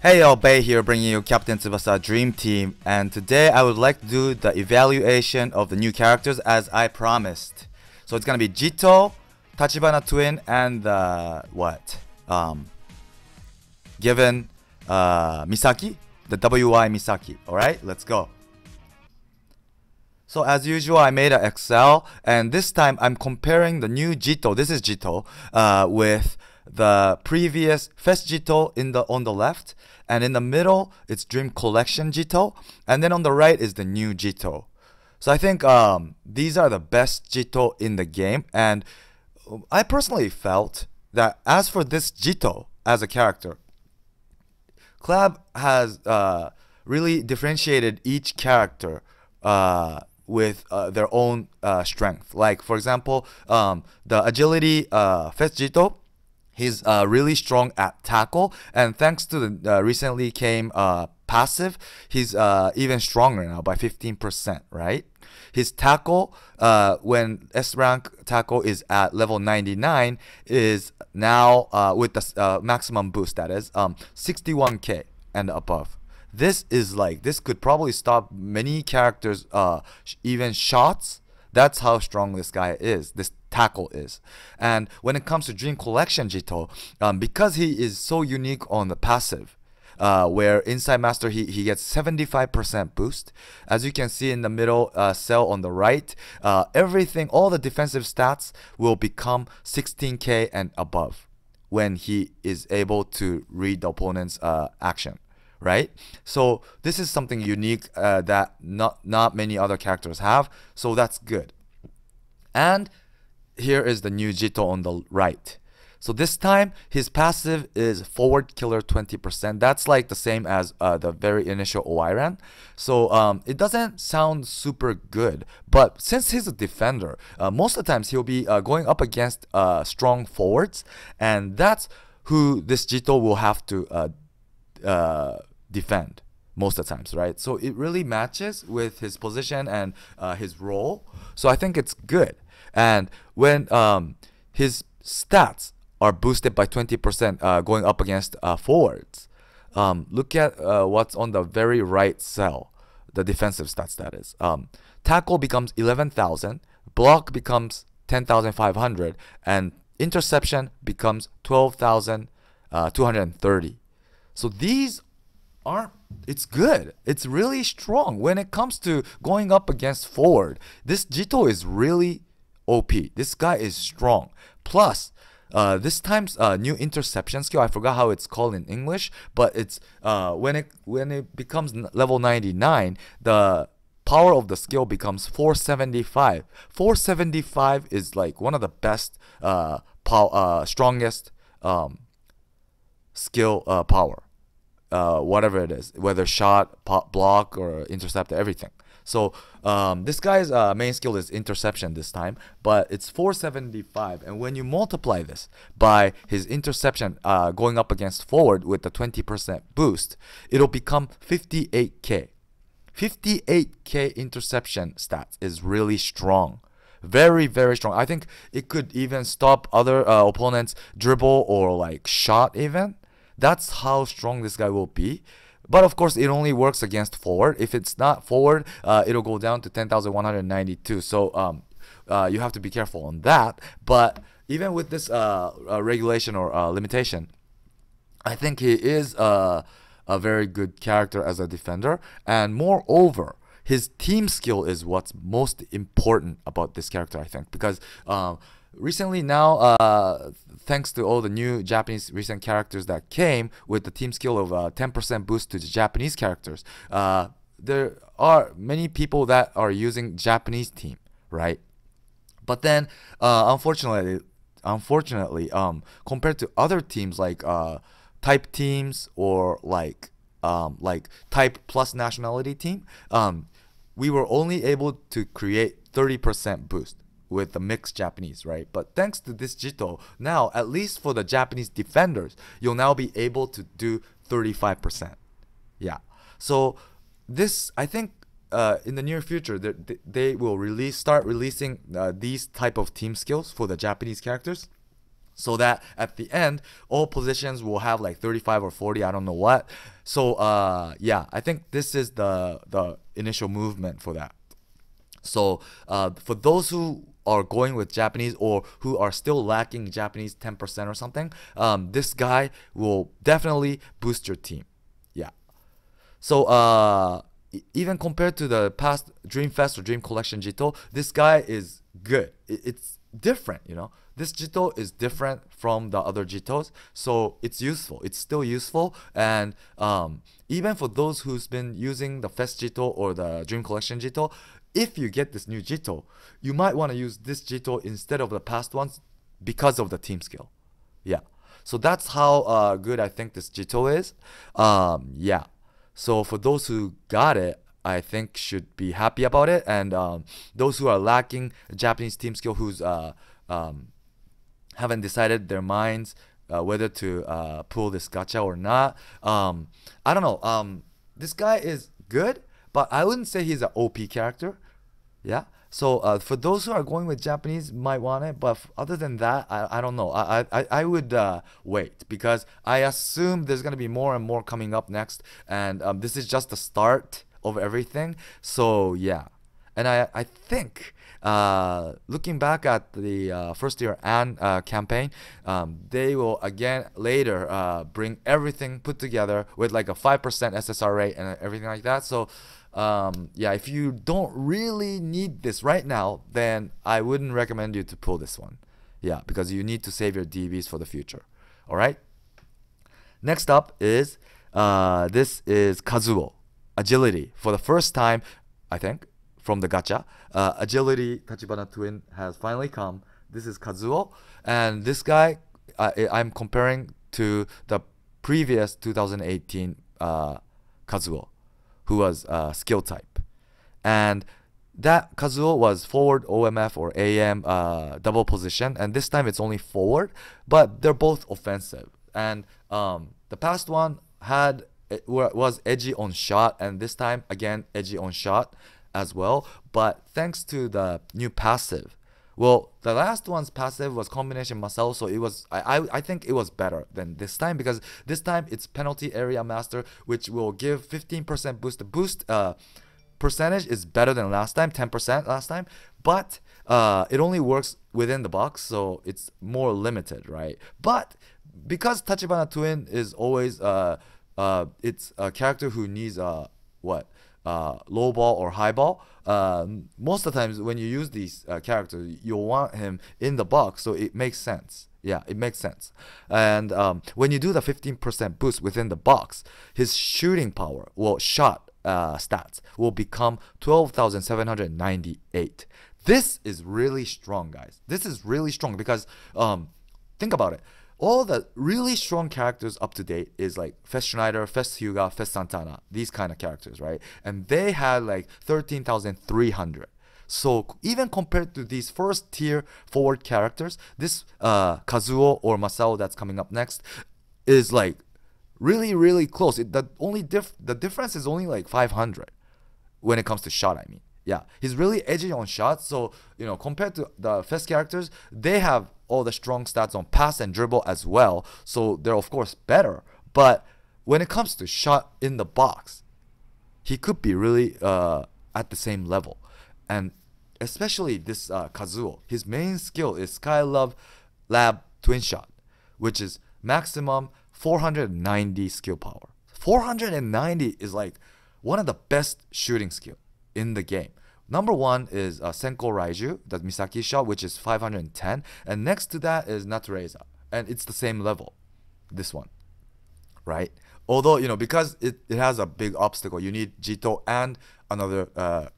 Hey yo, Bay here bringing you Captain Tsubasa Dream Team, and today I would like to do the evaluation of the new characters as I promised. So it's gonna be JITO, TACHIBANA twin, and given MISAKI, the WY MISAKI. Alright, let's go. So as usual, I made an Excel, and this time I'm comparing the new JITO, this is JITO, with the previous Fest JITO on the left, and in the middle it's Dream Collection JITO, and then on the right is the new JITO. So I think these are the best JITO in the game, and I personally felt that as for this JITO as a character, Club has really differentiated each character with their own strength. Like for example, the agility Fest JITO, he's really strong at tackle, and thanks to the recently came passive, he's even stronger now by 15%, right? His tackle, when S rank tackle is at level 99, is now with the maximum boost, that is 61k and above. This could probably stop many characters, even shots. That's how strong this guy is, this tackle is. And when it comes to Dream Collection JITO, because he is so unique on the passive, where Inside Master he gets 75% boost. As you can see in the middle cell on the right, everything, all the defensive stats will become 16k and above when he is able to read the opponent's action. Right? So this is something unique that not many other characters have, so that's good. And here is the new JITO on the right. So this time his passive is forward killer 20%. That's like the same as the very initial Oiran. So it doesn't sound super good, but since he's a defender, most of the times he'll be going up against strong forwards, and that's who this JITO will have to defend most of the times, right? So it really matches with his position and his role, so I think it's good. And when his stats are boosted by 20% going up against forwards, look at what's on the very right cell, the defensive stats, that is. Tackle becomes 11,000, block becomes 10,500, and interception becomes 12,230. So these it's good. It's really strong when it comes to going up against forward. This JITO is really OP. This guy is strong. Plus, this time's new interception skill, I forgot how it's called in English, but it's when it becomes level 99, the power of the skill becomes 475. 475 is like one of the best strongest skill power. Whatever it is, whether shot, block, or intercept, everything. So this guy's main skill is interception this time, but it's 475, and when you multiply this by his interception going up against forward with the 20% boost, it'll become 58k. 58k interception stats is really strong. Very, very strong. I think it could even stop other opponents' dribble or like shot even. That's how strong this guy will be. But of course, it only works against forward. If it's not forward, it'll go down to 10,192. So you have to be careful on that. But even with this regulation or limitation, I think he is a very good character as a defender. And moreover, his team skill is what's most important about this character, I think. Because recently now, thanks to all the new Japanese recent characters that came with the team skill of 10% boost to the Japanese characters, there are many people that are using Japanese team, right? But then, unfortunately, compared to other teams like type teams or like type plus nationality team, we were only able to create 30% boost with the mixed Japanese, right? But thanks to this JITO, now at least for the Japanese defenders, you'll now be able to do 35%. Yeah. So this, I think, in the near future, they will start releasing these type of team skills for the Japanese characters. So that at the end, all positions will have like 35 or 40, I don't know what. So yeah, I think this is the initial movement for that. So for those who are going with Japanese or who are still lacking Japanese 10% or something, this guy will definitely boost your team. Yeah. So even compared to the past Dream Fest or Dream Collection JITO, this guy is good. It's different, you know. This JITO is different from the other JITOs, so it's useful. It's still useful, and even for those who's been using the Fest JITO or the Dream Collection JITO, if you get this new JITO, you might want to use this JITO instead of the past ones because of the team skill. Yeah. So that's how good I think this JITO is. Yeah. So for those who got it, I think should be happy about it. And those who are lacking Japanese team skill, who's haven't decided their minds whether to pull this gacha or not. I don't know. This guy is good, but I wouldn't say he's an OP character. Yeah. So for those who are going with Japanese, might want it, but other than that, I don't know. I would wait, because I assume there's gonna be more and more coming up next, and this is just the start of everything. So yeah, and I think looking back at the first year and campaign, they will again later bring everything put together with like a 5% SSR rate and everything like that. So yeah, if you don't really need this right now, then I wouldn't recommend you to pull this one. Yeah, because you need to save your DBs for the future. All right. Next up is this is Kazuo, agility. For the first time, I think, from the gacha, agility Tachibana twin has finally come. This is Kazuo, and this guy I'm comparing to the previous 2018 Kazuo, who was skill type, and that Kazuo was forward OMF or AM double position, and this time it's only forward, but they're both offensive. And the past one was edgy on shot, and this time again edgy on shot as well. But thanks to the new passive, well, the last one's passive was combination Masao, so it was I think it was better than this time, because this time it's penalty area master, which will give 15% boost. The boost percentage is better than last time, 10% last time, but it only works within the box, so it's more limited, right? But because Tachibana twin is always it's a character who needs low ball or high ball, most of the times when you use these characters, you'll want him in the box, so it makes sense. Yeah, it makes sense. And when you do the 15% boost within the box, his shooting power, well, shot stats will become 12,798. This is really strong, guys. This is really strong, because think about it. All the really strong characters up to date is like Fest Schneider, Fest Hyuga, Fest Santana, these kind of characters, right? And they had like 13,300. So even compared to these first tier forward characters, this Kazuo or Masao that's coming up next is like really close. The difference is only like 500 when it comes to shot, I mean. Yeah, he's really edgy on shots. So, you know, compared to the Fest characters, they have all the strong stats on pass and dribble as well. So they're of course better. But when it comes to shot in the box, he could be really at the same level. And especially this Kazuo, his main skill is Skylove Lab Twin Shot, which is maximum 490 skill power. 490 is like one of the best shooting skill in the game. Number one is Senko Raiju, the Misaki shot, which is 510, and next to that is Natureza, and it's the same level, this one, right? Although, you know, because it has a big obstacle, you need JITO and another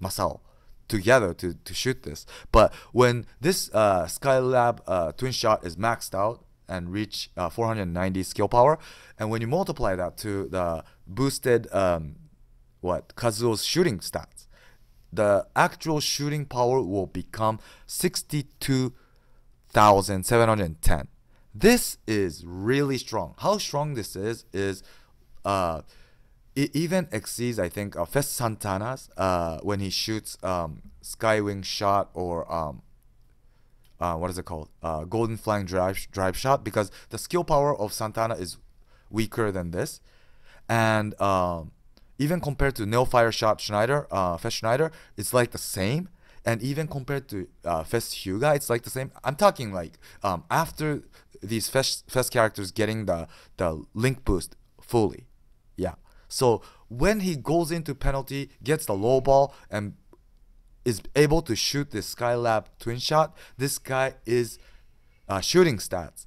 Masao together to shoot this. But when this Skylab twin shot is maxed out and reach 490 skill power, and when you multiply that to the boosted Kazuo's shooting stats, the actual shooting power will become 62,710. This is really strong. How strong this is it even exceeds, I think, Fest Santana's when he shoots Skywing shot or what is it called? Golden Flying drive shot, because the skill power of Santana is weaker than this, and even compared to Neo Fire Shot Schneider, Fest Schneider, it's like the same. And even compared to Fest Hyuga, it's like the same. I'm talking like after these Fest characters getting the link boost fully. Yeah. So when he goes into penalty, gets the low ball, and is able to shoot this Skylab twin shot, this guy is shooting stats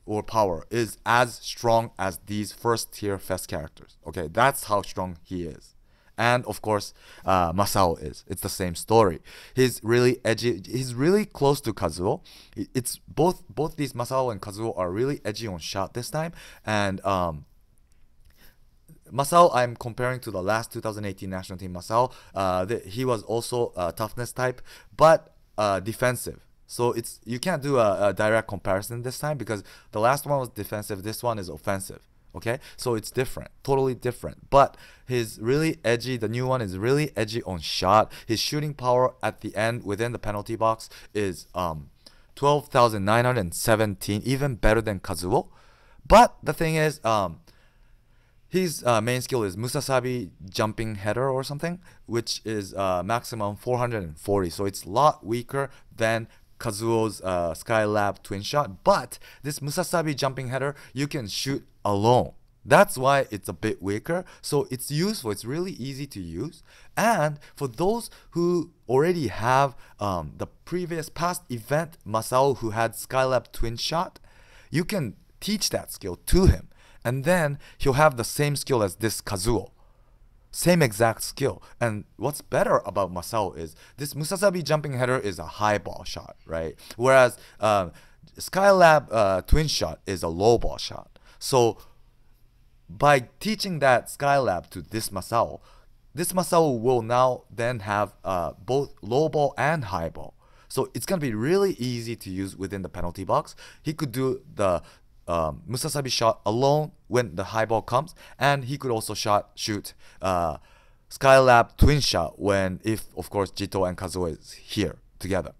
or power is as strong as these first tier Fest characters. Okay, that's how strong he is. And of course, Masao is. It's the same story. He's really edgy. He's really close to Kazuo. It's both these Masao and Kazuo are really edgy on shot this time. And Masao, I'm comparing to the last 2018 national team Masao. He was also a toughness type, but defensive. So you can't do a direct comparison this time, because the last one was defensive. This one is offensive. Okay, so it's different, totally different. But he's really edgy. The new one is really edgy on shot. His shooting power at the end within the penalty box is 12,917, even better than Kazuo. But the thing is, his main skill is Musasabi jumping header or something, which is maximum 440. So it's a lot weaker than Kazuo's Skylab twin shot. But this Musasabi jumping header, you can shoot alone. That's why it's a bit weaker. So it's useful. It's really easy to use. And for those who already have the previous past event Masao who had Skylab twin shot, you can teach that skill to him. And then he'll have the same skill as this Kazuo. Same exact skill. And what's better about Masao is this Musasabi jumping header is a high ball shot, right? Whereas Skylab twin shot is a low ball shot. So by teaching that Skylab to this Masao will now then have both low ball and high ball. So it's going to be really easy to use within the penalty box. He could do the Musasabi shot alone when the high ball comes, and he could also shoot Skylab twin shot if of course JITO and Kazuo is here together.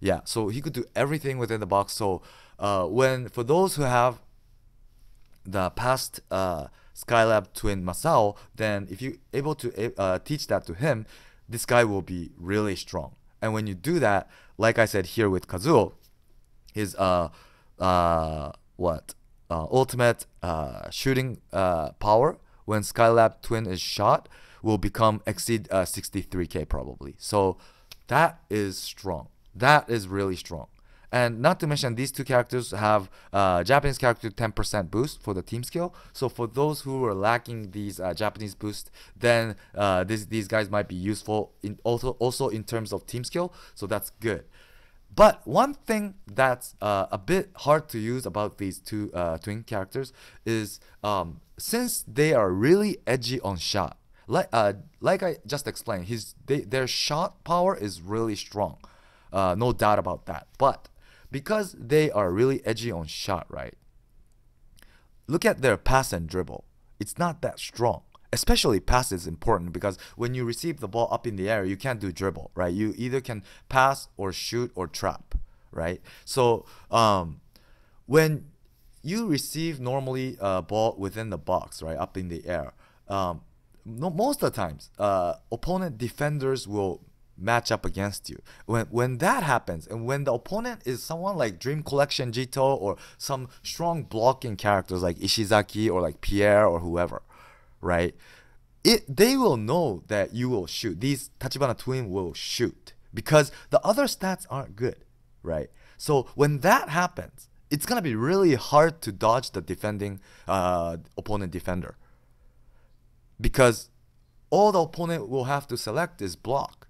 Yeah, so he could do everything within the box. So for those who have the past Skylab twin Masao, then if you're able to teach that to him, this guy will be really strong. And when you do that, like I said here with Kazuo, his ultimate shooting power when Skylab twin is shot will exceed 63k probably. So that is strong. That is really strong. And not to mention, these two characters have Japanese character 10% boost for the team skill. So for those who are lacking these Japanese boost, then these guys might be useful also in terms of team skill. So that's good. But one thing that's a bit hard to use about these two twin characters is since they are really edgy on shot, like I just explained, their shot power is really strong, no doubt about that. But because they are really edgy on shot, right? Look at their pass and dribble. It's not that strong. Especially pass is important, because when you receive the ball up in the air, you can't do dribble, right? You either can pass or shoot or trap, right? So when you receive normally a ball within the box, right, up in the air, most of the times opponent defenders will match up against you. When that happens, and when the opponent is someone like Dream Collection JITO or some strong blocking characters like Ishizaki or like Pierre or whoever, right? They will know that you will shoot. These Tachibana twin will shoot because the other stats aren't good, right? So when that happens, it's gonna be really hard to dodge the defending opponent defender, because all the opponent will have to select is block.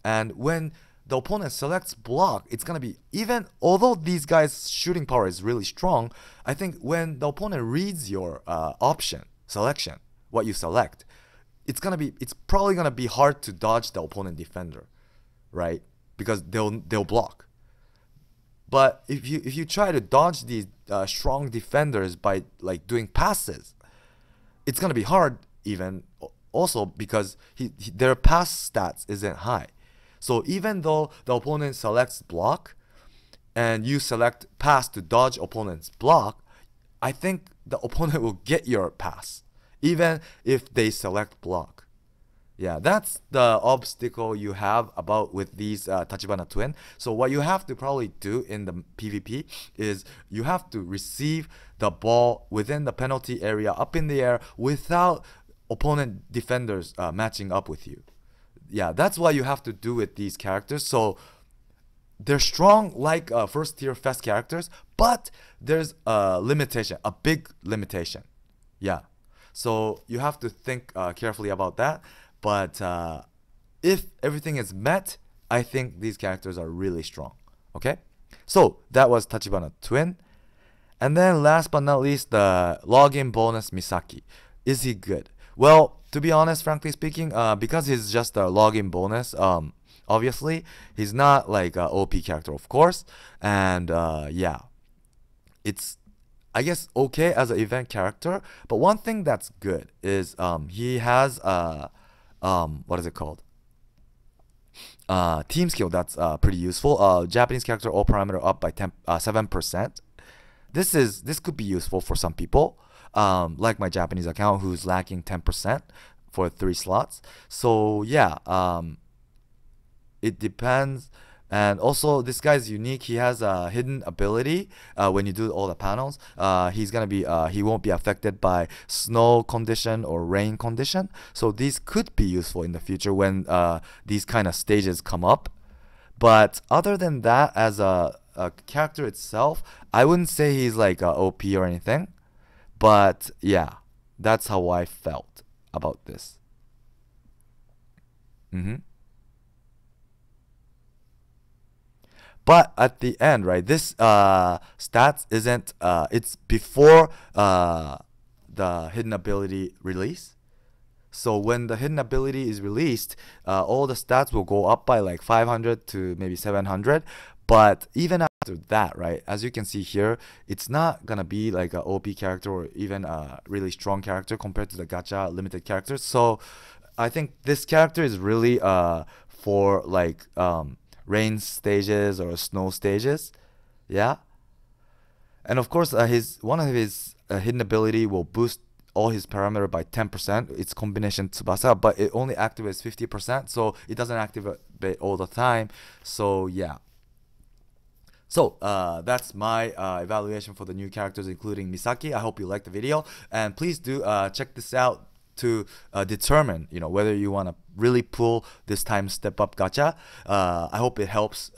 And when the opponent selects block, it's going to be, even although these guys' shooting power is really strong, I think when the opponent reads your selection, what you select, it's probably going to be hard to dodge the opponent defender, right? Because they'll block. But if you try to dodge these strong defenders by like doing passes, it's going to be hard even also because their pass stats isn't high. So even though the opponent selects block, and you select pass to dodge opponent's block, I think the opponent will get your pass, even if they select block. Yeah, that's the obstacle you have about with these Tachibana twin. So what you have to probably do in the PvP is you have to receive the ball within the penalty area up in the air without opponent defenders matching up with you. Yeah, that's what you have to do with these characters. So they're strong like first tier fast characters, but there's a limitation, a big limitation. Yeah, so you have to think carefully about that. But if everything is met, I think these characters are really strong. Okay, so that was Tachibana twin. And then last but not least, the login bonus Misaki. Is he good? Well, to be honest, frankly speaking, because he's just a login bonus, obviously he's not like a OP character, of course. And yeah, it's, I guess, okay as an event character. But one thing that's good is he has what is it called? Team skill that's pretty useful. Japanese character all parameter up by 7%. This could be useful for some people, like my Japanese account who's lacking 10% for 3 slots. So yeah, it depends. And also this guy's unique. He has a hidden ability when you do all the panels. He's gonna be he won't be affected by snow condition or rain condition. So these could be useful in the future when these kind of stages come up. But other than that, as a character itself, I wouldn't say he's like OP or anything. But yeah, that's how I felt about this. But at the end, right, this stats isn't, it's before the hidden ability release. So when the hidden ability is released, all the stats will go up by like 500 to maybe 700. But even after that, right, as you can see here, it's not gonna be like an OP character or even a really strong character compared to the gacha limited characters. So I think this character is really for like rain stages or snow stages. Yeah. And of course one of his hidden ability will boost all his parameter by 10%. It's combination Tsubasa, but it only activates 50%, so it doesn't activate all the time. So yeah. So that's my evaluation for the new characters, including Misaki. I hope you liked the video, and please do check this out to determine, you know, whether you want to really pull this time step up gacha. I hope it helps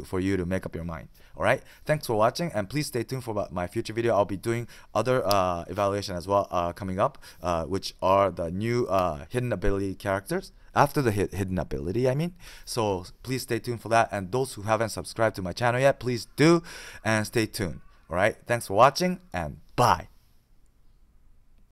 for you to make up your mind. All right, thanks for watching, and please stay tuned for my future video. I'll be doing other evaluation as well coming up, which are the new hidden ability characters after the hidden ability, I mean. So please stay tuned for that, and those who haven't subscribed to my channel yet, please do, and stay tuned. All right, thanks for watching, and bye.